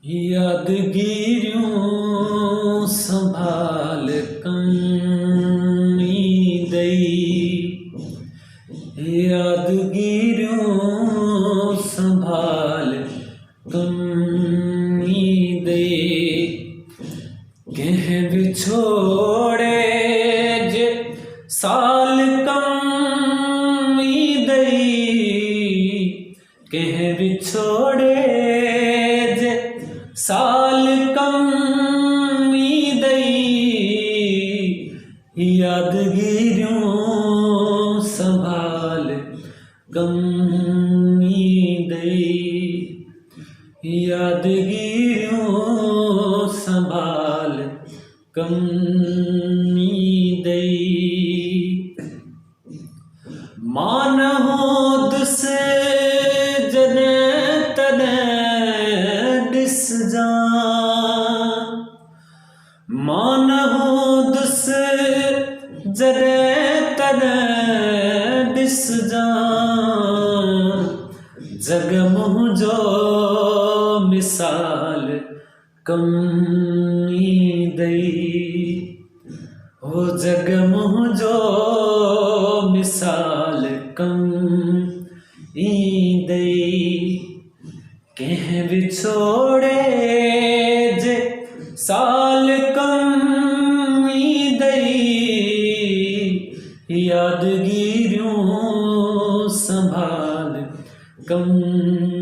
यादगिरियों संभाल कमी दई, यादगिरियों संभाल कमी दई। कह बिछोड़े जे साल कमी दई, कह बिछोड़े जे साल कमी दई। यादगिरियों संभाल कमी दई, यादगिरियों संभाल कमी दई। मान होद से जने तने दिस जा, मान होद से जने तने दिस जा। जग मुझो मिसाल कमी दई, हो जग मुझो मिसाल कमी दई। कह बिछोड़े जे साल कमी दई, यादगिरियों संभाल कमी